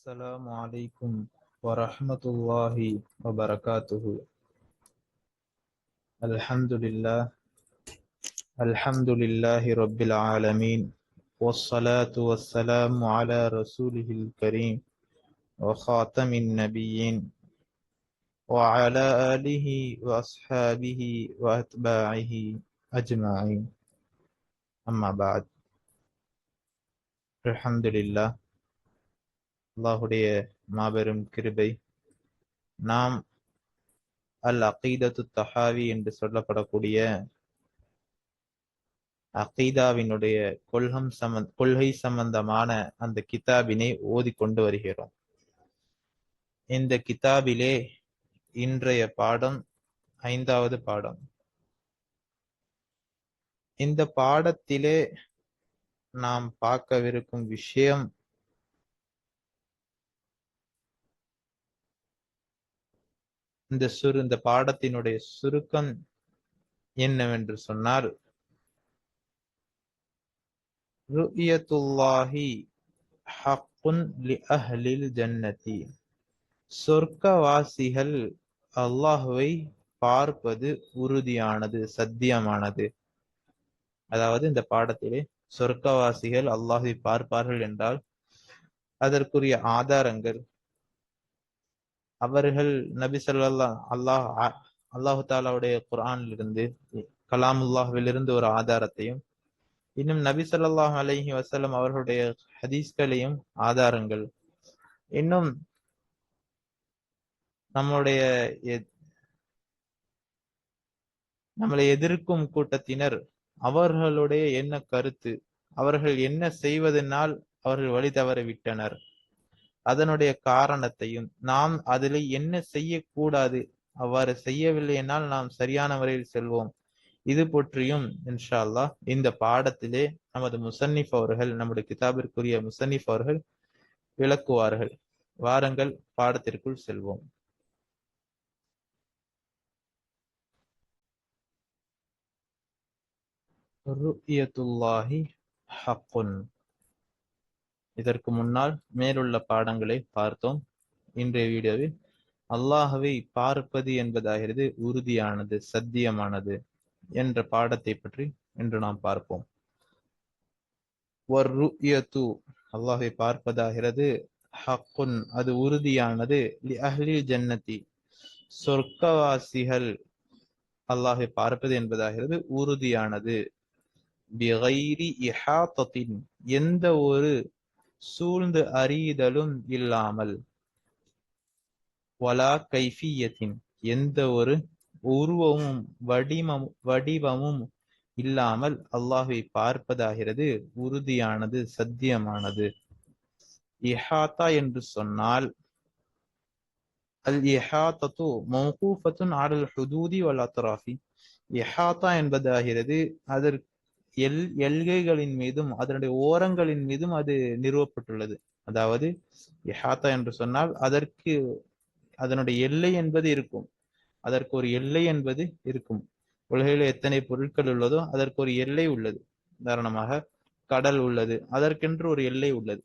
السلام عليكم ورحمة الله وبركاته. الحمد لله رب العالمين، والصلاة والسلام على رسوله الكريم وخاتم النبيين وعلى آله وأصحابه وأتباعه أجمعين. أما بعد. الحمد لله. அல்லாஹுடைய மாபெரும் கிருபை, நாம் அல் அகீதத்து தஹாவி என்று சொல்லப்படக்கூடிய அகீதாவினுடைய கொள்கை சம்பந்தமான அந்த கிதாபினை ஓதிக்கொண்டு வருகிறோம். இந்த கிதாபிலே இன்றைய பாடம் 5வது பாடம். இந்த பாடத்திலே நாம் பார்க்கவிருக்கும் விஷயம் இந்த பாடத்தினுடைய சுருக்கம் என்னவென்று சொன்னால், ருயத்துல்லாஹி ஹக்குன் லி அஹ்லில் ஜன்னதி, சொர்க்கவாசிகள் அல்லாஹுவை பார்ப்பது உறுதியானது, சத்தியமானது. அதாவது இந்த பாடத்திலே சொர்க்கவாசிகள் அல்லாஹுவை பார்ப்பார்கள் என்றால் அதற்குரிய ஆதாரங்கள், அவர்கள் நபி ஸல்லல்லாஹு அல்லாஹு தாலாவுடைய குர்ஆனிலிருந்து, கலாமுல்லாஹ்விலிருந்து ஒரு ஆதாரத்தையும், இன்னும் நபி ஸல்லல்லாஹு அலைஹி வஸல்லம் அவர்களுடைய ஹதீஸ்களையும் ஆதாரங்கள், இன்னும் நம்மளை எதிர்க்கும் கூட்டத்தினர் அவர்களுடைய என்ன கருத்து, அவர்கள் என்ன செய்வதனால் அவர்கள் வழி தவற விட்டனர், அதனுடைய காரணத்தையும், நாம் அதில் என்ன செய்யக்கூடாது, அவ்வாறு செய்யவில்லை என்னால் நாம் சரியான முறையில் செல்வோம், இது பற்றியும் இன்ஷா அல்லாஹ் இந்த பாடத்திலே நமது முசன்னிஃப் அவர்கள், நம்முடைய கிதாபிற்குரிய முசன்னிஃப் அவர்கள் விளக்குவார்கள். வாருங்கள் பாடத்திற்குள் செல்வோம். ருயத்துல்லாஹி ஹக்குன். இதற்கு முன்னால் மேலுள்ள பாடங்களை பார்த்தோம். இன்றைய வீடியோவில் அல்லாஹுவை பார்ப்பது என்பதாகிறது உறுதியானது, சத்தியமானது என்ற பாடத்தை பற்றி இன்று நாம் பார்ப்போம். வர்ருயத்து, அல்லாஹுவை பார்ப்பதாகிறது ஹக்குன், அது உறுதியானது, லி அஹ்லில் ஜன்னதி, சொர்க்கவாசிகள் அல்லாஹை பார்ப்பது என்பதாகிறது உறுதியானது, பிகைரி இஹாத்தத்தின், எந்த ஒரு சூழ்ந்து அறிதலும் இல்லாமல், வலா கைஃபியத்தின், எந்த ஒரு உருவமும் வடிவமும் இல்லாமல் அல்லாஹை பார்ப்பதாகிறது உறுதியானது, சத்தியமானது. இஹாத்தா என்று சொன்னால், அல் இஹாத்தத்து மௌகூஃபத்துன் அலல் ஹுதூதி வல் அத்ராஃபி, இஹாத்தா என்பதாகிறது அதற்கு எல்கைகளின் மீதும் அதனுடைய ஓரங்களின் மீதும் அது நிறுவப்பட்டுள்ளது. அதாவது இஹாத்தா என்று சொன்னால் அதற்கு அதனுடைய எல்லை என்பது இருக்கும், அதற்கு ஒரு எல்லை என்பது இருக்கும். உலகில் எத்தனை பொருட்கள் உள்ளதோ அதற்கு ஒரு எல்லை உள்ளது. உதாரணமாக கடல் உள்ளது, அதற்கென்று ஒரு எல்லை உள்ளது.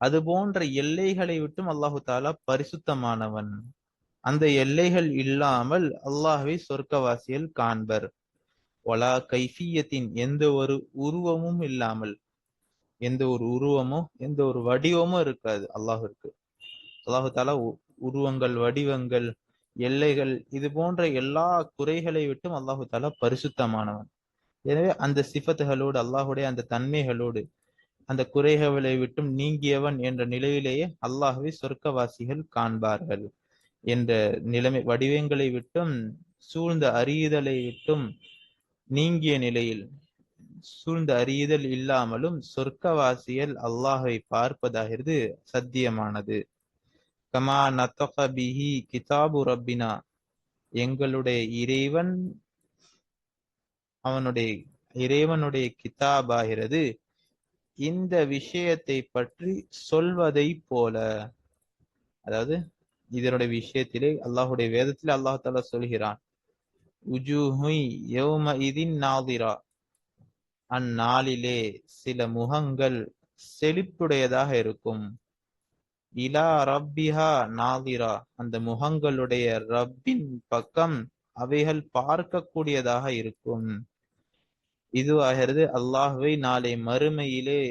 அது போன்ற எல்லைகளை விட்டும் அல்லாஹு தாலா பரிசுத்தமானவன். அந்த எல்லைகள் இல்லாமல் அல்லாஹ்வை சொர்க்கவாசிகள் காண்பர். வலா கைஃபியத்தின், எந்த ஒரு உருவமும் இல்லாமல், எந்த ஒரு உருவமோ எந்த ஒரு வடிவமோ இருக்காது அல்லாஹ்விற்கு. அல்லாஹு தாலா உருவங்கள், வடிவங்கள், எல்லைகள், இது போன்ற எல்லா குறைகளை விட்டும் அல்லாஹு தாலா பரிசுத்தமானவன். எனவே அந்த சிஃபத்துகளோடு, அல்லாஹுடைய அந்த தன்மைகளோடு, அந்த குறைகளை விட்டும் நீங்கியவன் என்ற நிலையிலேயே அல்லாஹ்வை சொர்க்கவாசிகள் காண்பார்கள் என்ற நிலைமை, வடிவங்களை விட்டும் சூழ்ந்த அறியுதலை விட்டும் நீங்கிய நிலையில், சூழ்ந்த அறியுதல் இல்லாமலும் சொர்க்கவாசிகள் அல்லாஹை பார்ப்பதாகிறது சத்தியமானது. கமா நத்தக பிஹி கிதாபு ரப்பினா, எங்களுடைய இறைவனுடைய கிதாபாகிறது இந்த விஷயத்தை பற்றி சொல்வதை போல. அதாவது இதனுடைய விஷயத்திலே அல்லாஹுடைய வேதத்திலே அல்லாஹ் தஆலா சொல்கிறான், உஜூஹு யௌமஇதின் நாதிரா, அந்நாளிலே சில முகங்கள் செழிப்புடையதாக இருக்கும். இலா ரப்பிஹா நாதிரா, அந்த முகங்களுடைய ரப்பின் பக்கம் அவைகள் பார்க்கக்கூடியதாக இருக்கும். இதுவாகிறது அல்லாஹ்வை நாளை மறுமையிலே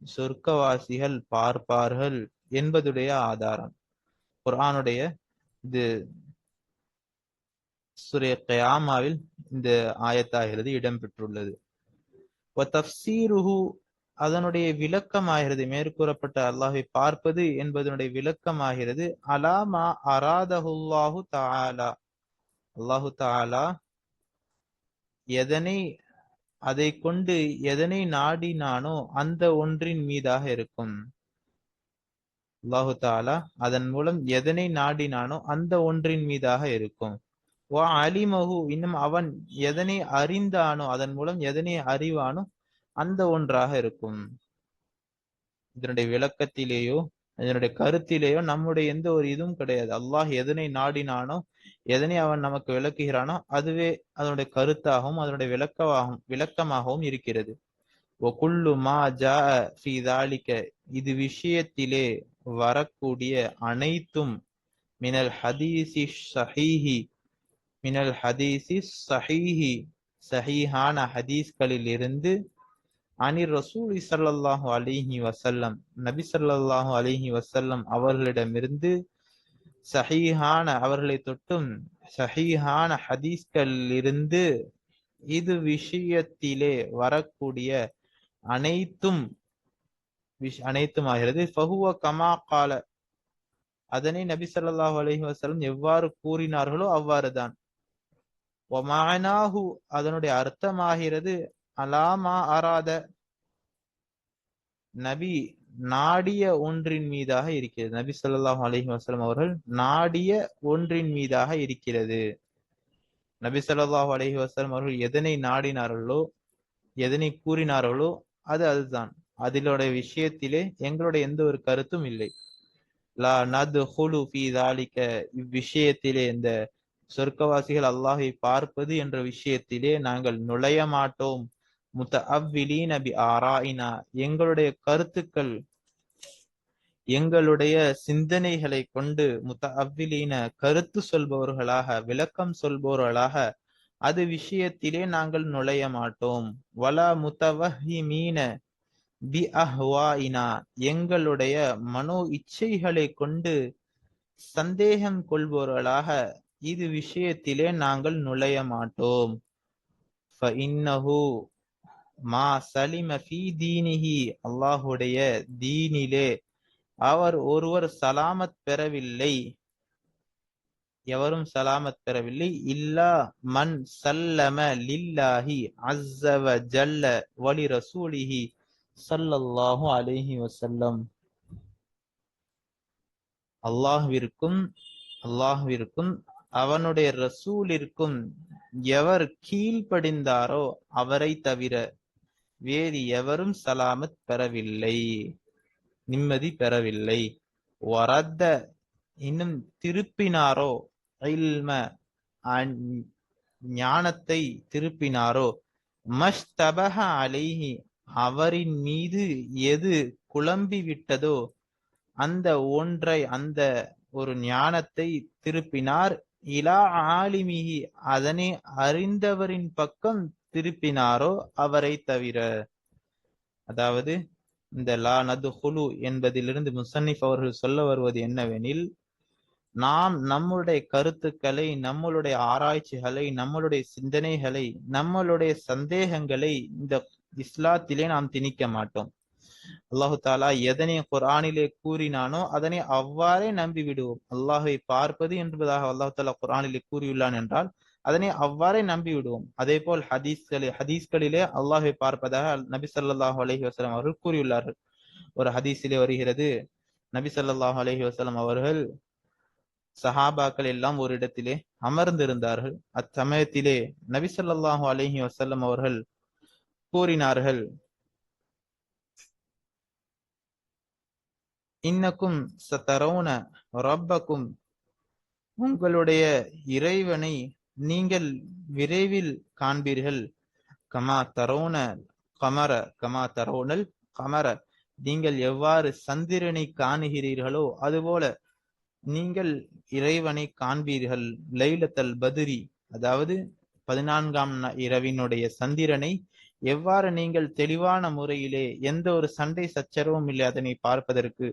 சொர்க்கவாசிகள் பார்ப்பார்கள் என்பதுடைய ஆதாரம். குர்ஆனுடைய இது சூரே கியாமாவில் இந்த ஆயத்தாகிறது இடம்பெற்றுள்ளது. தஃப்சீருஹு, அதனுடைய விளக்கமாகிறது, மேற்கூறப்பட்ட அல்லாஹை பார்ப்பது என்பதனுடைய விளக்கமாகிறது அலாமா அராதஹுல்லாஹு தஆலா, அல்லாஹு தஆலா எதனை அதை கொண்டு எதனை நாடினானோ அந்த ஒன்றின் மீதாக இருக்கும். அல்லாஹு தஆலா அதன் மூலம் எதனை நாடினானோ அந்த ஒன்றின் மீதாக இருக்கும். வ அலிமஹு, இன்னும் அவன் எதனை அறிந்தானோ அதன் மூலம் எதனை அறிவானோ அந்த ஒன்றாக இருக்கும். இதனுடைய விளக்கத்திலேயோ இதனுடைய கருத்திலேயோ நம்முடைய எந்த ஒரு இதுவும் கிடையாது. அல்லாஹ் எதனை நாடினானோ எதனை அவன் நமக்கு விளக்குகிறானோ அதுவே அதனுடைய கருத்தாகவும் அதனுடைய விளக்கமாகவும் இருக்கிறது. ஒகுல்லு மா ஜாஅ ஃபீ ذلك, இது விஷயத்திலே வரக்கூடிய அனைத்தும் மினல் ஹதீஸி ஸஹீஹி, மினல் ஹதீஸி ஸஹீஹி, ஸஹீஹான ஹதீஸ்களில் இருந்து, அனிர் ரசூலி ஸல்லல்லாஹு அலைஹி வஸல்லம், நபி ஸல்லல்லாஹு அலைஹி வஸல்லம் அவர்களிடமிருந்து, ஸஹீஹான அவர்களை தொட்டும் ஸஹீஹான ஹதீஸ்களில் இருந்து, இது விஷயத்திலே வரக்கூடிய அனைத்தும் அனைத்துமாகிறது. ஃபஹுவ கமா கால, அதனை நபி ஸல்லல்லாஹு அலைஹி வஸல்லம் எவ்வாறு கூறினார்களோ அவ்வாறுதான். வமானாஹு, அதனுடைய அர்த்தமாகிறது அலாமா அராத, நபி நாடிய ஒன்றின் மீதாக இருக்கிறது. நபி ஸல்லல்லாஹு அலைஹி வஸல்லம் அவர்கள் நாடிய ஒன்றின் மீதாக இருக்கிறது. நபி ஸல்லல்லாஹு அலைஹி வஸல்லம் அவர்கள் எதனை நாடினார்களோ எதனை கூறினார்களோ அதுதான். அதிலுடைய விஷயத்திலே எங்களுடைய எந்த ஒரு கருத்தும் இல்லை. லா நத்ஹுலு ஃபீ ذلك, இவ்விஷயத்திலே இந்த சொர்க்கவாசிகள் அல்லாஹை பார்ப்பது என்ற விஷயத்திலே நாங்கள் நுழைய மாட்டோம். முத்தஅவ்விலீன பி ஆராயினா, எங்களுடைய கருத்துக்கள் எங்களுடைய சிந்தனைகளை கொண்டு, முத்தஅவ்விலீன கருத்து சொல்பவர்களாக விளக்கம் சொல்பவர்களாக அது விஷயத்திலே நாங்கள் நுழைய மாட்டோம். வலா முத்தவஹிமீன பி அஹ்வாயினா, எங்களுடைய மனோ இச்சைகளை கொண்டு சந்தேகம் கொள்பவர்களாக இது விஷயத்திலே நாங்கள் நுழைய மாட்டோம். ஃபஇன்னஹு மா சலிம ஃபீ தீனிஹி, அல்லாஹுடைய தீனிலே அவர் ஒருவர் சலாமத் பெறவில்லை, எவரும் சலாமத் பெறவில்லை. இல்லா மன் சல்லம லில்லாஹி அஸ்ஸ வ ஜல்ல வலி ரசூலிஹி ஸல்லல்லாஹு அலைஹி வஸல்லம், அல்லாஹ்விற்கும் அவனுடைய ரசூலிற்கும் எவர் கீழ்ப்படிந்தாரோ அவரை தவிர வேறு எவரும் சலாமத் பெறவில்லை, நிம்மதி பெறவில்லை. வரத்த, இன்னும் திருப்பினாரோ, இல்ம ஞானத்தை திருப்பினாரோ, மஸ்தபஹ அலைஹி, அவரின் மீது எது குழம்பி விட்டதோ அந்த ஒன்றை, அந்த ஒரு ஞானத்தை திருப்பினார். இலா ஆலிமிஹி, அதனை அறிந்தவரின் பக்கம் திருப்பினாரோ அவரை தவிர. அதாவது இந்த லா நதுஹுலு என்பதிலிருந்து முசன்னிஃப் அவர்கள் சொல்ல வருவது என்னவெனில், நாம் நம்முடைய கருத்துக்களை, நம்மளுடைய ஆராய்ச்சிகளை, நம்மளுடைய சிந்தனைகளை, நம்மளுடைய சந்தேகங்களை இந்த இஸ்லாத்திலே நாம் திணிக்க மாட்டோம். அல்லாஹு தாலா எதனை குர்ஆனிலே கூறினானோ அதனை அவ்வாறே நம்பி விடுவோம். அல்லாஹை பார்ப்பது என்பதாக அல்லாஹு தாலா குர்ஆனிலே கூறியுள்ளான் என்றால் அதனை அவ்வாறே நம்பி விடுவோம். அதே போல் ஹதீஸ்களிலே அல்லாஹை பார்ப்பதாக நபி ஸல்லல்லாஹு அலைஹி வஸல்லம் அவர்கள் கூறியுள்ளார்கள். ஒரு ஹதீஸிலே வருகிறது, நபி ஸல்லல்லாஹு அலைஹி வஸல்லம் அவர்கள் சஹாபாக்கள் எல்லாம் ஒரு இடத்திலே அமர்ந்திருந்தார்கள். அச்சமயத்திலே நபி ஸல்லல்லாஹு அலைஹி வஸல்லம் அவர்கள் கூறினார்கள், இன்னக்கும் சதரவுன ரப்பக்கும், உங்களுடைய இறைவனை நீங்கள் விரைவில் காண்பீர்கள். கமா தரவுன கமர, கமா தரவுனல் கமர, நீங்கள் எவ்வாறு சந்திரனை காணுகிறீர்களோ அதுபோல நீங்கள் இறைவனை காண்பீர்கள். லைலத்தல் பத்ரி, அதாவது 14ஆம் இரவினுடைய சந்திரனை எவ்வாறு நீங்கள் தெளிவான முறையிலே எந்த ஒரு சண்டை சச்சரவும் இல்லை அதனை பார்ப்பதற்கு,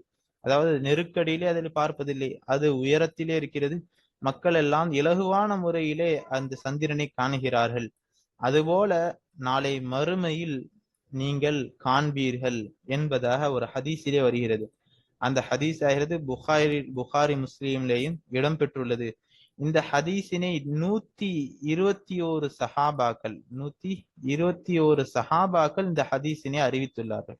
அதாவது நெருக்கடியிலே அதில் பார்ப்பதில்லை, அது உயரத்திலே இருக்கிறது, மக்கள் எல்லாம் இலகுவான முறையிலே அந்த சந்திரனை காணுகிறார்கள். அதுபோல நாளை மறுமையில் நீங்கள் காண்பீர்கள் என்பதாக ஒரு ஹதீஸிலே வருகிறது. அந்த ஹதீஸ் ஆகிறது புகாரி முஸ்லீம்லேயும் இடம்பெற்றுள்ளது. இந்த ஹதீஸினை 121 சஹாபாக்கள் 121 சஹாபாக்கள் இந்த ஹதீஸினை அறிவித்துள்ளார்கள்.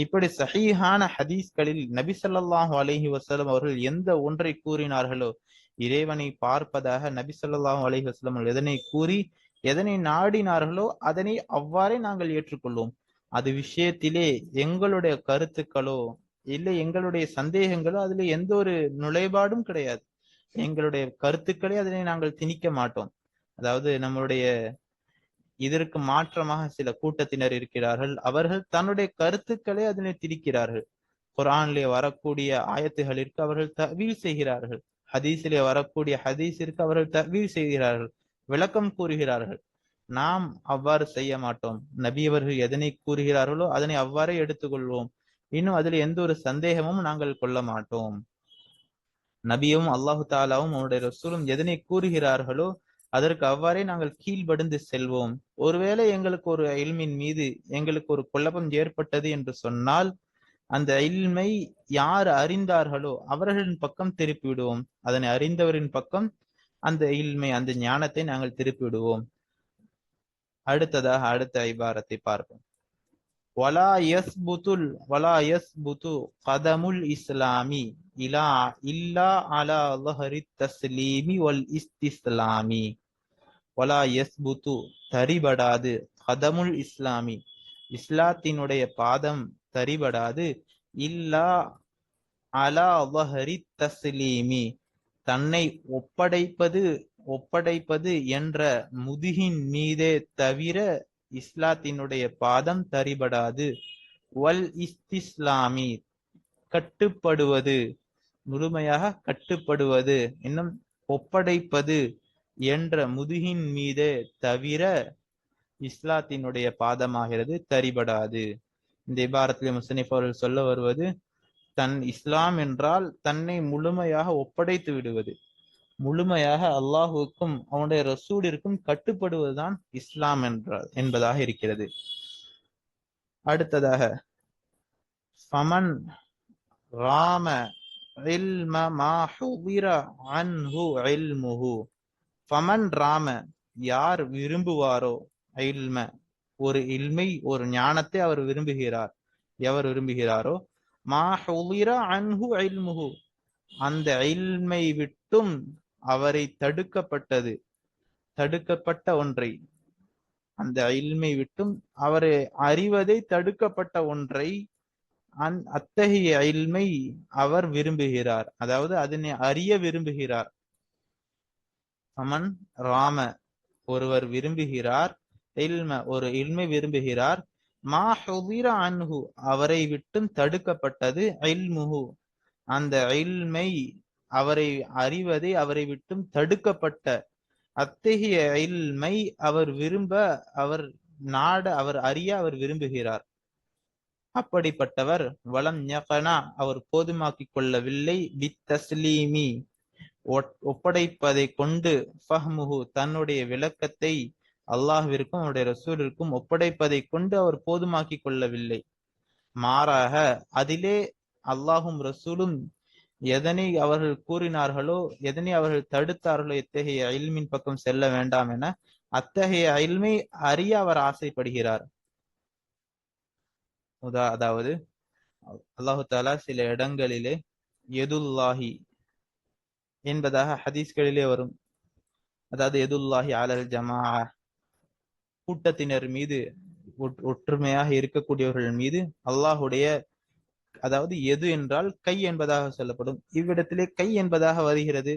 இப்படி சஹீஹான ஹதீஸ்களில் நபி ஸல்லல்லாஹு அலைஹி வஸல்லம் அவர்கள் எந்த ஒன்றை கூறினார்களோ, இறைவனை பார்ப்பதாக நபி ஸல்லல்லாஹு அலைஹி வஸல்லம் எதனை கூறி எதனை நாடினார்களோ அதனை அவ்வாறே நாங்கள் ஏற்றுக்கொள்வோம். அது விஷயத்திலே எங்களுடைய கருத்துக்களோ இல்லை எங்களுடைய சந்தேகங்களோ அதுல எந்த ஒரு நுழைபாடும் கிடையாது. எங்களுடைய கருத்துக்களே அதனை நாங்கள் திணிக்க மாட்டோம். அதாவது நம்மளுடைய இதற்கு மாற்றமாக சில கூட்டத்தினர் இருக்கிறார்கள், அவர்கள் தன்னுடைய கருத்துக்களே அதனை திணிக்கிறார்கள். குர்ஆனிலே வரக்கூடிய ஆயத்துகளிற்கு அவர்கள் தஅவீல் செய்கிறார்கள், ஹதீஸிலே வரக்கூடிய ஹதீஸிற்கு அவர்கள் தஅவீல் செய்கிறார்கள், விளக்கம் கூறுகிறார்கள். நாம் அவ்வாறு செய்ய மாட்டோம். நபி அவர்கள் எதனை கூறுகிறார்களோ அதனை அவ்வாறே எடுத்துக்கொள்வோம். இன்னும் அதில் எந்த ஒரு சந்தேகமும் நாங்கள் கொள்ள மாட்டோம். நபியும் அல்லாஹு தாலாவும் அவருடைய ரசூலும் எதனை கூறுகிறார்களோ அதற்கு அவ்வாறே நாங்கள் கீழ்படிந்து செல்வோம். ஒருவேளை எங்களுக்கு ஒரு இல்மின் மீது எங்களுக்கு ஒரு குழப்பம் ஏற்பட்டது என்று சொன்னால் அந்த இல்மை யார் அறிந்தார்களோ அவர்களின் பக்கம் திருப்பி விடுவோம். அதனை அறிந்தவரின் பக்கம் அந்த இல்மை அந்த ஞானத்தை நாங்கள் திருப்பி விடுவோம். அடுத்ததாக அடுத்த இபாரத்தை பார்ப்போம். வலா யஸ்புது கதமுல் இஸ்லாமி இல்லா அலா ظஹரி தஸ்லீமி வல் இஸ்திஸ்லாமி. வலா யஸ்புது தரிபடாது, கதமுல் இஸ்லாமி இஸ்லாத்தினுடைய பாதம் தரிபடாது, இல்லா அலா ظஹரி தஸ்லீமி தன்னை ஒப்படைப்பது என்ற முதுகின் மீதே தவிர இஸ்லாத்தினுடைய பாதம் தரிபடாது. வல் இஸ்திஸ்லாமி கட்டுப்படுவது, முழுமையாக கட்டுப்படுவது, இன்னும் ஒப்படைப்பது என்ற முதுகின் மீதே தவிர இஸ்லாத்தினுடைய பாதமாகிறது தரிபடாது. இந்த இபாரத்திலே முஸ்னிஃப் அவர்கள் சொல்ல வருவது, தன் இஸ்லாம் என்றால் தன்னை முழுமையாக ஒப்படைத்து விடுவது, முழுமையாக அல்லாஹுக்கும் அவனுடைய ரசூலிற்கும் கட்டுப்படுவதுதான் இஸ்லாம் என்பதாக இருக்கிறது. அடுத்ததாக ஃபமன் ராம இல்ம மா ஹுதிர அன்ஹு இல்முஹு. ஃபமன் ராம யார் விரும்புவாரோ, இல்ம ஒரு இல்மை ஒரு ஞானத்தை அவர் விரும்புகிறார், எவர் விரும்புகிறாரோ, மா ஹுதிர அன்ஹு இல்முஹு அந்த இல்மை விட்டும் அவரை தடுக்கப்பட்ட ஒன்றை, அந்த இல்மை விட்டும் அவரை அறிவதை தடுக்கப்பட்ட ஒன்றை அத்தகைய இல்மை அவர் விரும்புகிறார், அதாவது அதனை அறிய விரும்புகிறார். அமன் ராம ஒருவர் விரும்புகிறார், இல்ம ஒரு இல்மை விரும்புகிறார், மா ஹுதிர அன்ஹு அவரை விட்டும் தடுக்கப்பட்டது, இல்முஹு அந்த இல்மை அவரை அறிவதை அவரை விட்டும் தடுக்கப்பட்ட அத்தகைய இல்மை அவர் விரும்ப, அவர் நாட, அவர் அறிய அவர் விரும்புகிறார். அப்படிப்பட்டவர் வலம் யகனா அவர் போதுமாக்கிக் கொள்ளவில்லை, பித்தஸ்லீமி ஒப்படைப்பதை கொண்டு, ஃபஹ்முஹு தன்னுடைய விளக்கத்தை அல்லாஹ்விற்கும் அவருடைய ரசூலிற்கும் ஒப்படைப்பதை கொண்டு அவர் போதுமாக்கிக் கொள்ளவில்லை. மாறாக அதிலே அல்லாஹும் ரசூலும் எதனை அவர்கள் கூறினார்களோ, எதனை அவர்கள் தடுத்தார்களோ, இத்தகைய இல்மின் பக்கம் செல்ல வேண்டாம் என அத்தகைய இல்மை அறிய அவர் ஆசைப்படுகிறார். அதாவது அல்லாஹு தாலா சில இடங்களிலே யதுல்லாஹி என்பதாக ஹதீஸ்களிலே வரும். அதாவது யதுல்லாஹி அலல் ஜமாஅ கூட்டத்தினர் மீது, ஒற்றுமையாக இருக்கக்கூடியவர்கள் மீது அல்லாஹுடைய, அதாவது எது என்றால் கை என்பதாக சொல்லப்படும். இவ்விடத்திலே கை என்பதாக வருகிறது.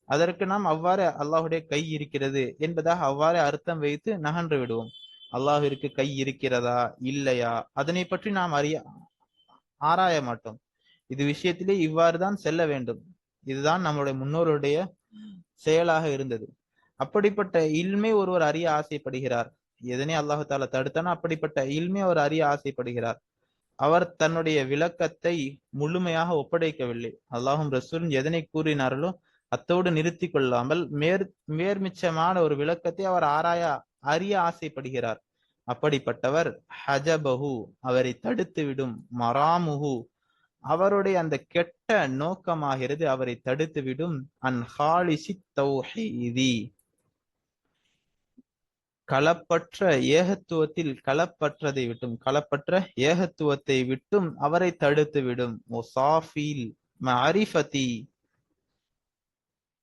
அதற்கு நாம் அவ்வாறு அல்லாஹுடைய கை இருக்கிறது என்பதாக அவ்வாறு அர்த்தம் வைத்து நகன்று விடுவோம். அல்லாஹிற்கு கை இருக்கிறதா இல்லையா அதனை பற்றி நாம் ஆராய மாட்டோம். இது விஷயத்திலே இவ்வாறு தான் செல்ல வேண்டும். இதுதான் நம்முடைய முன்னோருடைய செயலாக இருந்தது. அப்படிப்பட்ட இல்மை ஒருவர் அறிய ஆசைப்படுகிறார். எதனை அல்லாஹு தாலா தடுத்தானோ அப்படிப்பட்ட இல்மை அவர் அறிய ஆசைப்படுகிறார். அவர் தன்னுடைய விளக்கத்தை முழுமையாக ஒப்படைக்கவில்லை. அல்லாஹும் ரசூலும் எதனை கூறினார்களோ அத்தோடு நிறுத்தி கொள்ளாமல் மேர்மிச்சமான ஒரு விளக்கத்தை அவர் அறிய ஆசைப்படுகிறார். அப்படிப்பட்டவர் ஹஜபஹு, அவரை தடுத்துவிடும், மராமுஹு, அவருடைய அந்த கெட்ட நோக்கமாகிறது அவரை தடுத்துவிடும், அன் ஹாலிசி தௌஹீதி, களப்பற்ற ஏகத்துவத்தில் களப்பற்றதை விட்டும், களப்பற்ற ஏகத்துவத்தை விட்டும் அவரை தடுத்துவிடும். முசாஃபில் மஅரிஃபதி,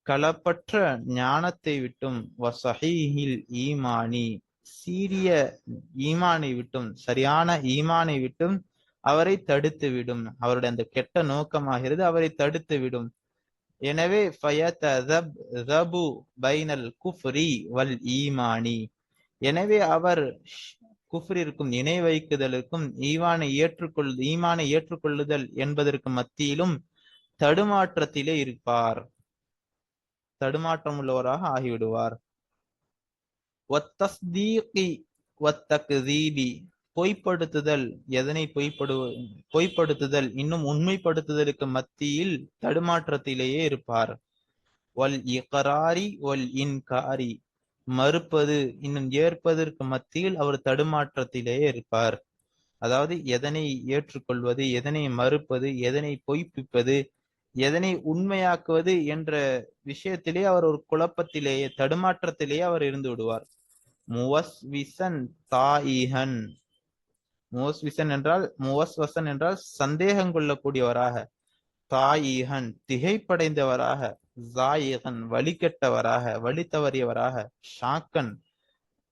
களப்பற்ற ஞானத்தை விட்டும், வசஹீஹில் ஈமானி, சீரிய ஈமானை விட்டும், சரியான ஈமானை விட்டும் அவரை தடுத்துவிடும். அவருடைய அந்த கெட்ட நோக்கமாகிறது அவரை தடுத்துவிடும். எனவே ஃபயதஸபு பைனல் குஃப்ரி வல் ஈமானி, எனவே அவர் குஃப்ரிற்கும் இணை வைக்குதலுக்கும் ஈமானை ஏற்றுக்கொள்ளுதல் என்பதற்கு மத்தியிலும் தடுமாற்றத்திலே இருப்பார், தடுமாற்றம் உள்ளவராக ஆகிவிடுவார். வத்தஸ்தீகி வத்தக்தீபி, பொய்ப்படுத்துதல், எதனை பொய்ப்படுத்துதல் இன்னும் உண்மைப்படுத்துதலுக்கு மத்தியில் தடுமாற்றத்திலேயே இருப்பார். வல் இக்ராரி வல் இன்காரி, மறுப்பது இன்னும் ஏற்பதற்கு மத்தியில் அவர் தடுமாற்றத்திலேயே இருப்பார். அதாவது எதனை ஏற்றுக்கொள்வது, எதனை மறுப்பது, எதனை பொய்ப்பிப்பது, எதனை உண்மையாக்குவது என்ற விஷயத்திலே அவர் ஒரு குழப்பத்திலேயே தடுமாற்றத்திலேயே அவர் இருந்து விடுவார். முவஸ்விசன் தாயிஹன், முவஸ்விசன் என்றால் முவஸ்வசன் என்றால் சந்தேகம் கொள்ளக்கூடியவராக, தாயிஹன் திகைப்படைந்தவராக, ஜாயிகன் வழிகெட்டவராக, வழி தவறியவராக, ஷாக்கன்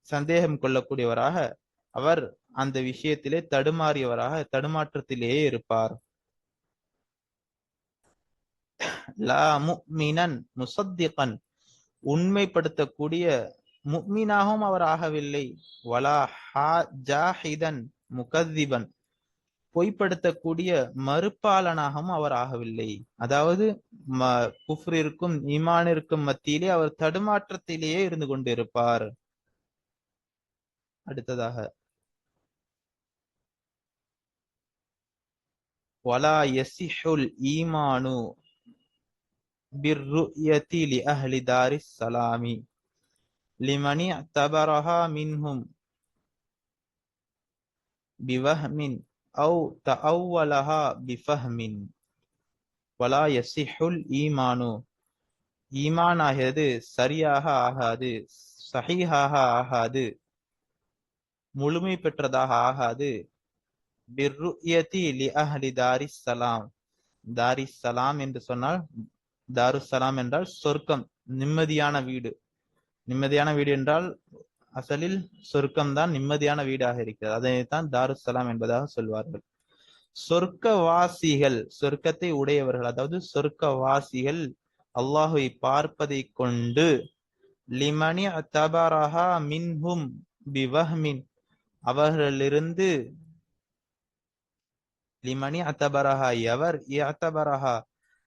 சந்தேகம் கொள்ளக்கூடியவராக, அவர் அந்த விஷயத்திலே தடுமாறியவராக தடுமாற்றத்திலேயே இருப்பார். லா முஃமினன் முசத்திகன், உண்மைப்படுத்தக்கூடிய முஃமினாகவும் அவர் ஆகவில்லை. வலா ஜாஹிதன் முகத்திபன், பொய்ப்படுத்தக்கூடிய மறுப்பாளனாகவும் அவர் ஆகவில்லை. அதாவது குஃப்ரிற்கும் ஈமானிற்கும் மத்தியிலே அவர் தடுமாற்றத்திலேயே இருந்து கொண்டிருப்பார். அடுத்ததாக வலா யஸிஹுல் ஈமானு பிர்ருயதி லிஅஹ்லி தாரிஸ் ஸலாமி லிமன் இஅ்தபரஹா மின்ஹும் பிவஹ்மின் அவு தஅவ்வலஹா பிஃபஹ்மின். வலா யஸிஹுல் ஈமானு, ஈமான் ஆகிறது சரியாக ஆகாது, சஹீஹாக ஆகாது, முழுமை பெற்றதாக ஆகாது. பிர்ருயதி லிஅஹ்லி தாரிஸ் ஸலாம், தாரிஸ் ஸலாம் என்று சொன்னால், தாருஸ் ஸலாம் என்றால் சொர்க்கம், நிம்மதியான வீடு. நிம்மதியான வீடு என்றால் அசலில் சொர்க்கம் தான் நிம்மதியான வீடாக இருக்கிறது. அதைத்தான் தாருஸ் ஸலாம் என்பதாக சொல்வார்கள். சொர்க்கவாசிகள், சொர்க்கத்தை உடையவர்கள், அதாவது சொர்க்கவாசிகள் அல்லாஹுவை பார்ப்பதை கொண்டு லிமனி அத்தபரஹா மின்ஹும் பிவஹ்மின், அவர்களிலிருந்து, லிமனி அத்தபரஹா எவர், இஅ்தபரஹா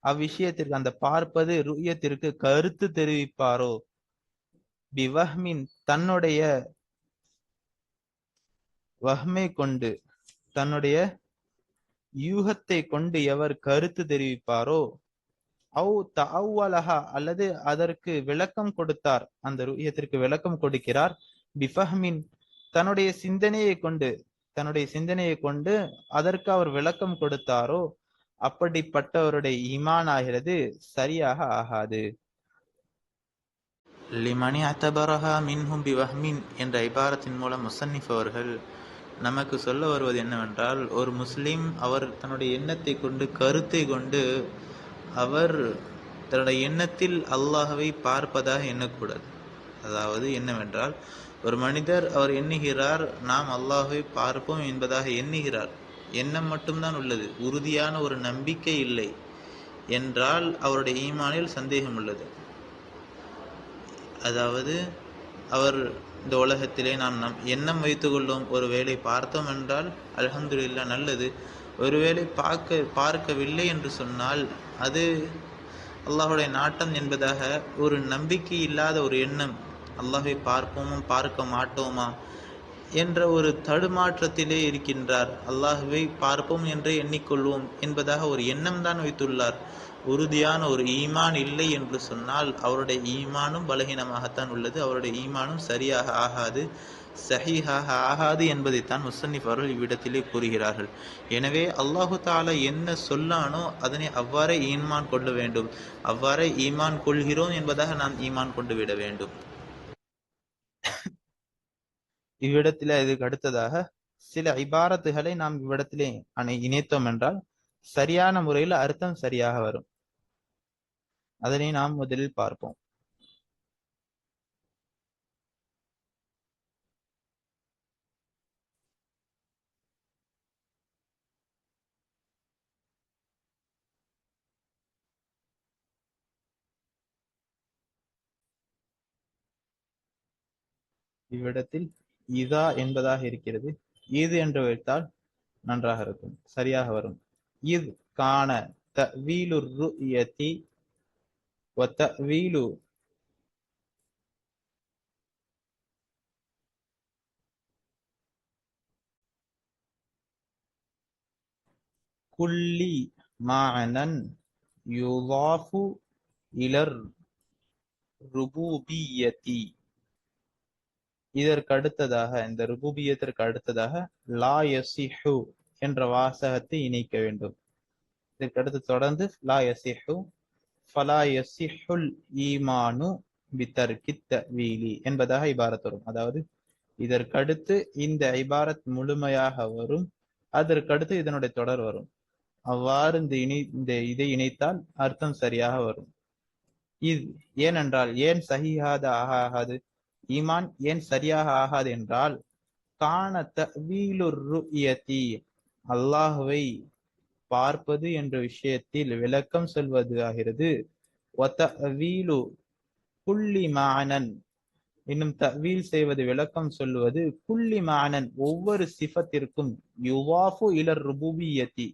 அவ்விஷயத்திற்கு, அந்த பார்ப்பது ருயத்திற்கு கருத்து தெரிவிப்பாரோ, பிவஹ்மின் தன்னுடைய வஹ்மை கொண்டு, தன்னுடைய யூகத்தை கொண்டு எவர் கருத்து தெரிவிப்பாரோ, அவு தஅவ்வலஹா அல்லது அதற்கு விளக்கம் கொடுத்தார், அந்த ருயத்திற்கு விளக்கம் கொடுக்கிறார், பிஃபஹ்மின் தன்னுடைய சிந்தனையை கொண்டு, தன்னுடைய சிந்தனையை கொண்டு அதற்கு அவர் விளக்கம் கொடுத்தாரோ, அப்படிப்பட்டவருடைய ஈமான் ஆகிறது சரியாக ஆகாது. லிமனி அத்தபரஹா மின்ஹும் பிவஹ்மின் என்ற இபாரத்தின் மூலம் முஸன்னிஃப் அவர்கள் நமக்கு சொல்ல வருவது என்னவென்றால், ஒரு முஸ்லிம் அவர் தன்னுடைய எண்ணத்தை கொண்டு, கருத்தை கொண்டு அவர் தன்னுடைய எண்ணத்தில் அல்லாஹ்வை பார்ப்பதாக எண்ணக்கூடாது. அதாவது என்னவென்றால், ஒரு மனிதர் அவர் எண்ணுகிறார், நாம் அல்லாஹ்வை பார்ப்போம் என்பதாக எண்ணுகிறார், எண்ணம் மட்டும்தான் உள்ளது, உறுதியான ஒரு நம்பிக்கை இல்லை என்றால் அவருடைய ஈமானில் சந்தேகம் உள்ளது. அதாவது அவர் இந்த உலகத்திலே நாம் எண்ணம் வைத்துக் கொள்ளும், ஒரு வேளை பார்த்தோம் என்றால் அல்ஹம்துலில்லாஹ் நல்லது, ஒருவேளை பார்க்கவில்லை என்று சொன்னால் அது அல்லாஹுடைய நாட்டம் என்பதாக ஒரு நம்பிக்கை இல்லாத ஒரு எண்ணம், அல்லாஹை பார்ப்போமா பார்க்க மாட்டோமா என்ற ஒரு தடுமாற்றத்திலே இருக்கின்றார். அல்லாஹுவை பார்ப்போம் என்றே எண்ணிக்கொள்வோம் என்பதாக ஒரு எண்ணம் தான் வைத்துள்ளார். உறுதியான ஒரு ஈமான் இல்லை என்று சொன்னால் அவருடைய ஈமானும் பலகீனமாகத்தான் உள்ளது, அவருடைய ஈமானும் சரியாக ஆகாது, சஹீஹாக ஆகாது என்பதைத்தான் முஸன்னிஃப் அவர்கள் இவ்விடத்திலே கூறுகிறார்கள். எனவே அல்லாஹு தாலா என்ன சொல்லானோ அதனை அவ்வாறே ஈமான் கொள்ள வேண்டும். அவ்வாறே ஈமான் கொள்கிறோம் என்பதாக நாம் ஈமான் கொண்டு விட வேண்டும். இவ்விடத்திலே இதுக்கு அடுத்ததாக சில இபாரத்துகளை நாம் இவ்விடத்திலே இணைத்தோம் என்றால் சரியான முறையில் அர்த்தம் சரியாக வரும். அதனை நாம் முதலில் பார்ப்போம். இவ்விடத்தில் இதா என்பதாக இருக்கிறது. இது என்று வைத்தால் நன்றாக இருக்கும், சரியாக வரும். இது காண தவீலு ருயதி வ தவீலு குல்லி மஅனன் யுதாஃபு இலர் ருபூபியதி. இதற்கு அடுத்ததாக, இந்த ருபூபியத்திற்கு அடுத்ததாக லா யசிஹு என்ற வாசகத்தை இணைக்க வேண்டும். இதற்கு அடுத்து தொடர்ந்து லா யசிஹு ஃபலா யசிஹுல் ஈமானு பிதர்கி தவீலி என்பதாக இபாரத் வரும். அதாவது இதற்கடுத்து இந்த இபாரத் முழுமையாக வரும், அதற்கடுத்து இதனுடைய தொடர் வரும். அவ்வாறு இதை இணைத்தால் அர்த்தம் சரியாக வரும். இது ஏனென்றால் ஏன் சஹீஹாத ஆகாது, ஈமான் ஏன் சரியாக ஆகாது என்றால் காண தவீலு ருயதி, அல்லாஹுவை பார்ப்பது என்ற விஷயத்தில் விளக்கம் சொல்வது ஆகிறது. வதவீலு குல்லி மஅனன், இன்னும் தவீல் செய்வது விளக்கம் சொல்வது குல்லி மஅனன் ஒவ்வொரு சிஃபத்திற்கும் யுவாஃபு இலர் ருபூபியத்தி,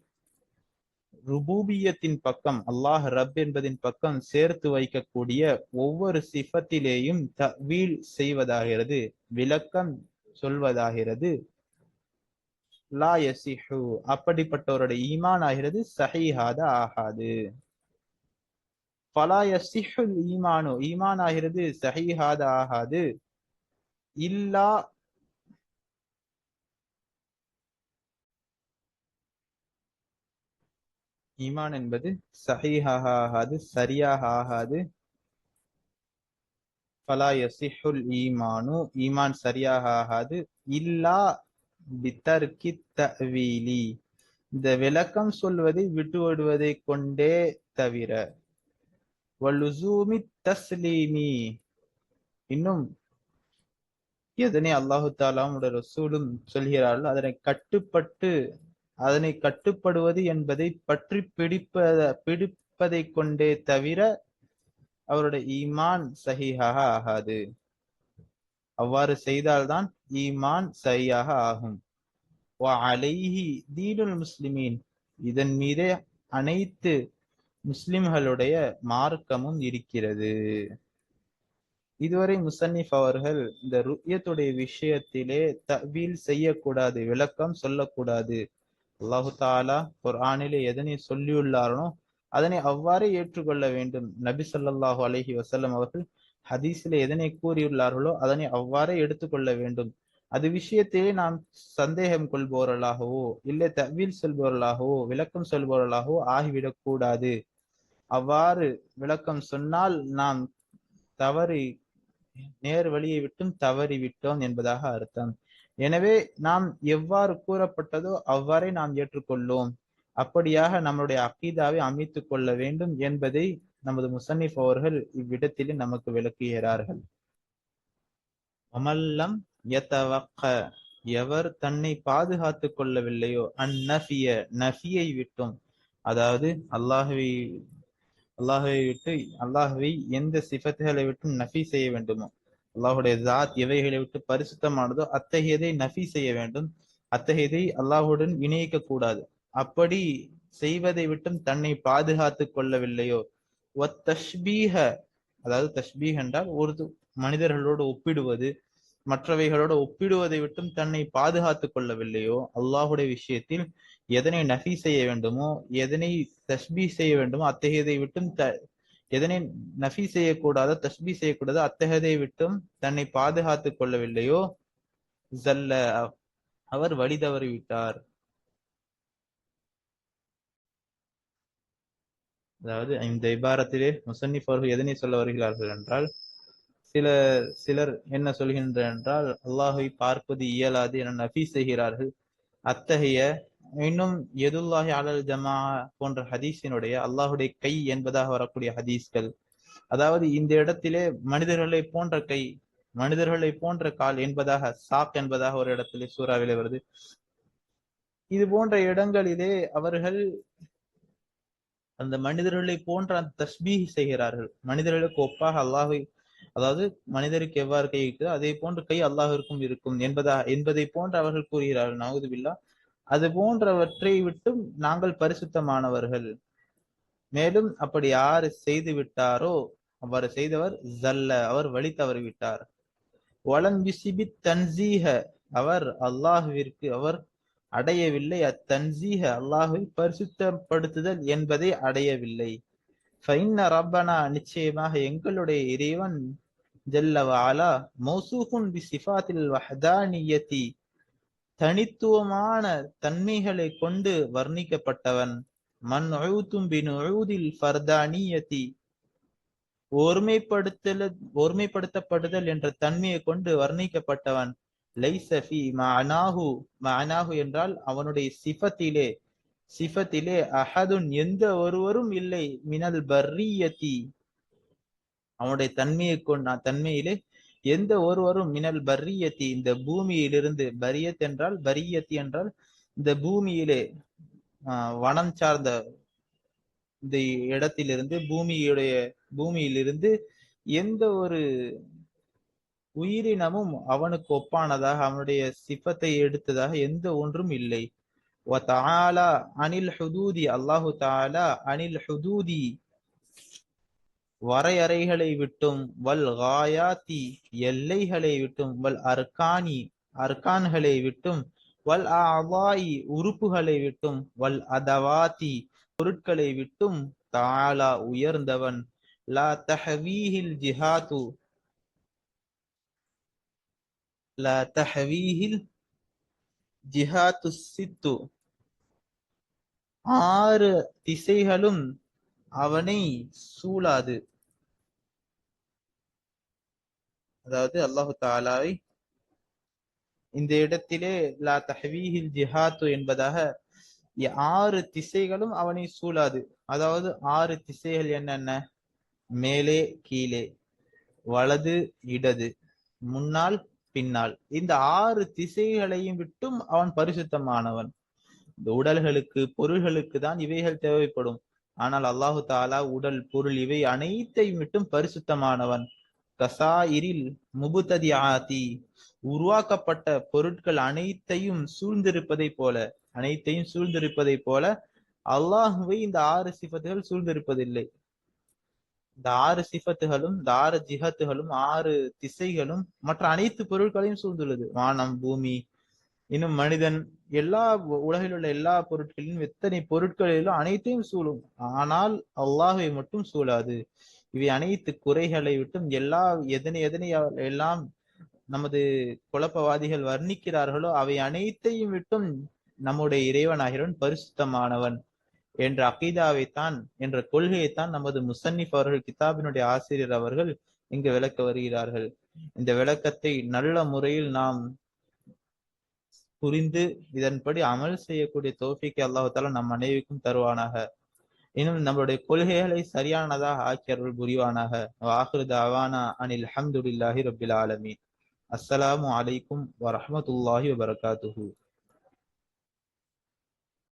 ருபூபியத்தின் பக்கம் அல்லாஹ் ரப் என்பதின் பக்கம் சேர்த்து வைக்கக்கூடிய ஒவ்வொரு சிஃபத்திலேயும் தவீல் செய்வதாகிறது, விளக்கம் சொல்வதாகிறது. லா யசிஹு, அப்படிப்பட்டவருடைய ஈமான் ஆகிறது சஹீஹாத ஆகாது. ஃபலா யசிஹுல் ஈமானு, ஈமான் ஆகிறது சஹீஹாத ஆகாது. இல்லா, ஈமான் என்பது சஹீஹாக ஆகாது, சரியாக ஆகாது. ஃபலா யசிஹுல் ஈமானு, ஈமான் சரியாக ஆகாது. இல்லா பிதர்கி தவீலி, இந்த விளக்கம் சொல்வதை விட்டுவிடுவதை கொண்டே தவிர. வலுசூமி தஸ்லீமி, இன்னும் எதனை அல்லாஹு தாலாம் ரசூலும் சொல்கிறார்கள் அதனை கட்டுப்படுவது என்பதை பற்றி பிடிப்பதை கொண்டே தவிர அவருடைய ஈமான் சஹீஹாக ஆகாது. அவ்வாறு செய்தால்தான் ஈமான் சரியாக ஆகும். வ அலைஹி தீனுல் முஸ்லிமீன், இதன் மீதே அனைத்து முஸ்லிம்களுடைய மார்க்கமும் இருக்கிறது. இதுவரை முஸன்னிஃப் அவர்கள் இந்த ருயத்துடைய விஷயத்திலே தவீல் செய்யக்கூடாது, விளக்கம் சொல்லக்கூடாது. அல்லாஹு தாலா குர்ஆனிலே எதனை சொல்லியுள்ளாரோ அதனை அவ்வாறே ஏற்றுக்கொள்ள வேண்டும். நபி ஸல்லல்லாஹு அலைஹி வஸல்லம் அவர்கள் ஹதீஸிலே எதனை கூறியுள்ளார்களோ அதனை அவ்வாறே எடுத்துக்கொள்ள வேண்டும். அது விஷயத்திலே நாம் சந்தேகம் கொள்பவர்களாகவோ இல்லை தவீல் சொல்பவர்களாகவோ விளக்கம் சொல்பவர்களாகவோ ஆகிவிடக் கூடாது. அவ்வாறு விளக்கம் சொன்னால் நாம் தவறி நேர் வழியை விட்டும் தவறி விட்டோம் என்பதாக அர்த்தம். எனவே நாம் எவ்வாறு கூறப்பட்டதோ அவ்வாறே நாம் ஏற்றுக்கொள்ளோம். அப்படியாக நம்முடைய அகீதாவை அமைத்துக் கொள்ள வேண்டும் என்பதை நமது முஸன்னிஃப் அவர்கள் இவ்விடத்திலே நமக்கு விளக்குகிறார்கள். அமல்லம் யதவக்க, எவர் தன்னை பாதுகாத்துக் கொள்ளவில்லையோ, அந்நஃபிய, நஃபியை விட்டும், அதாவது அல்லாஹுவை விட்டு, அல்லாஹுவை எந்த சிஃபத்துகளை விட்டு நஃபி செய்ய வேண்டுமோ, அல்லாஹுடைய ஜாத் எவைகளை விட்டு பரிசுத்தமானதோ அத்தகையதை நஃபி செய்ய வேண்டும், அத்தகையதை அல்லாஹுடன் இணைக்க கூடாது. அப்படி செய்வதை விட்டும் தன்னை பாதுகாத்துக் கொள்ளவில்லையோ, தஷ்பீஹ, அதாவது தஷ்பீஹ் என்றால் ஒரு மனிதர்களோடு ஒப்பிடுவது, மற்றவைகளோடு ஒப்பிடுவதை விட்டும் தன்னை பாதுகாத்துக் கொள்ளவில்லையோ, அல்லாஹுடைய விஷயத்தில் எதனை நஃபி செய்ய வேண்டுமோ, எதனை தஷ்பீ செய்ய வேண்டுமோ அத்தகையதை விட்டும் எதனை நஃபி செய்யக்கூடாதோ, தஷ்பீ செய்யக்கூடாதோ அத்தகையதை விட்டும் தன்னை பாதுகாத்துக் கொள்ளவில்லையோ, ஜல்ல, அவர் வழி தவறிவிட்டார். அதாவது இந்த இபாரத்திலே முசன்னிஃப் அவர்கள் எதனை சொல்ல வருகிறார்கள் என்றால், சிலர் என்ன சொல்கின்ற என்றால், அல்லாஹை பார்ப்பது இயலாது என நஃபி செய்கிறார்கள். அத்தகைய இன்னும் யதுல்லாஹி அலல் ஜமா போன்ற ஹதீஸினுடைய அல்லாஹுடைய கை என்பதாக வரக்கூடிய ஹதீஸ்கள், அதாவது இந்த இடத்திலே மனிதர்களை போன்ற கை, மனிதர்களை போன்ற கால் என்பதாக, சாக் என்பதாக ஒரு இடத்திலே சூறாவிலே வருது. இது போன்ற இடங்களிலே அவர்கள் அந்த மனிதர்களை போன்ற அந்த தஸ்பீஹ் செய்கிறார்கள். மனிதர்களுக்கு ஒப்பாக அல்லாஹை, அதாவது மனிதருக்கு எவ்வாறு கை இருக்குதோ அதே போன்று கை அல்லாஹிற்கும் இருக்கும் என்பதை போன்று அவர்கள் கூறுகிறார்கள். நவுது பில்லா. அது போன்றவற்றை விட்டும் நாங்கள் பரிசுத்தமானவர்கள். மேலும் அப்படி யாரு செய்து விட்டாரோ, அவ்வாறு செய்தவர் ஜல்ல, அவர் வழி தவறிவிட்டார். வலம் யுசிபித் தன்சீஹ, அவர் அல்லாஹுவிற்கு அவர் அடையவில்லை அத்தன்சீஹ, அல்லாஹை பரிசுத்தப்படுத்துதல் என்பதை அடையவில்லை. ஃபைன்ன ரப்பனா, நிச்சயமாக எங்களுடைய இறைவன், ஜல்ல வஅலா மௌசூஃபுன் பிசிஃபாத்தில் வஹ்தானியதி, தனித்துவமான தன்மைகளை கொண்டு வர்ணிக்கப்பட்டவன். மன்ஊதும் பினுஊதில் ஃபர்தானியதி, ஒருமைப்படுத்தப்படுதல் என்ற தன்மையை கொண்டு வர்ணிக்கப்பட்டவன். லைஸ ஃபீ மஅனாஹு, மஅனாஹு என்றால் அவனுடைய சிஃபத்திலே அஹதுன் எந்த ஒருவரும் இல்லை, மினல் பர்ரியதி, அவனுடைய தன்மையிலே எந்த ஒருவரும், மினல் பர்ரியத்தி, இந்த பூமியிலிருந்து, பரியத் என்றால், பரியத்தி என்றால் இந்த பூமியிலே வனம் சார்ந்த இந்த இடத்திலிருந்து, பூமியிலிருந்து எந்த ஒரு உயிரினமும் அவனுக்கு ஒப்பானதாக, அவனுடைய சிஃபத்தை எடுத்ததாக எந்த ஒன்றும் இல்லை. வதஆலா அனில் ஹுதூதி, அல்லாஹு தஆலா அனில் ஹுதூதி, வரையறைகளை விட்டும், வல் காயாத்தி, எல்லைகளை விட்டும், வல் அர்கானி, அர்கான்களை விட்டும், வல் ஆவாயி, உறுப்புகளை விட்டும், வல் அதவாத்தி, பொருட்களை விட்டும், தஆலா உயர்ந்தவன். லா தஹ்வீஹில் ஜிஹாத்து, லா தஹ்வீஹில் ஜிஹாத்து சித்து, 6 திசைகளும் அவனை சூழாது. அதாவது அல்லாஹு தஆலாவை இந்த இடத்திலே லா தஹ்வீஹில் ஜிஹாத்து என்பதாக 6 திசைகளும் அவனை சூழாது. அதாவது 6 திசைகள் என்னென்ன? மேலே கீழே, வலது இடது, முன்னால் பின்னால், இந்த 6 திசைகளையும் விட்டும் அவன் பரிசுத்தமானவன். இந்த உடல்களுக்கு, பொருள்களுக்கு தான் இவைகள் தேவைப்படும். ஆனால் அல்லாஹு தஆலா உடல், பொருள் இவை அனைத்தையும் விட்டும் பரிசுத்தமானவன். கசாயிரில் முபுததிஆதி, உருவாக்கப்பட்ட பொருட்கள் அனைத்தையும் சூழ்ந்திருப்பதை போல அல்லாஹுவை இந்த 6 சிஃபத்துகள் சூழ்ந்திருப்பதில்லை. இந்த 6 சிஃபத்துகளும், இந்த 6 ஜிஹத்துகளும், 6 திசைகளும் மற்ற அனைத்து பொருட்களையும் சூழ்ந்துள்ளது. வானம், பூமி, இன்னும் மனிதன், எல்லா உலகில் உள்ள எல்லா பொருட்களிலும், எத்தனை பொருட்களிலும் அனைத்தையும் சூழும். ஆனால் அல்லாஹை மட்டும் சூழாது. இவை அனைத்து குறைகளை விட்டும், எதனை எல்லாம் நமது குழப்பவாதிகள் வர்ணிக்கிறார்களோ அவை அனைத்தையும் விட்டும் நம்முடைய இறைவனாகிறவன் பரிசுத்தமானவன் என்ற அகீதாவைத்தான், என்ற கொள்கையைத்தான் நமது முசன்னிஃப் அவர்கள், கிதாபினுடைய ஆசிரியர் அவர்கள் இங்கு விளக்க வருகிறார்கள். இந்த விளக்கத்தை நல்ல முறையில் நாம் புரிந்து இதன்படி அமல் செய்யக்கூடிய தௌஃபீக்கை அல்லாஹ் தஆலா நம் அனைவருக்கும் தருவானாக. இன்னும் நம்மளுடைய கொள்கைகளை சரியானதாக ஆக்கி அருள் புரிவானாக. வாஹிரு தஅவானா அனில் ஹம்துலில்லாஹி ரப்பில் ஆலமீன். அஸ்ஸலாமு அலைக்கும் வரஹ்மத்துல்லாஹி வபரகாத்துஹு.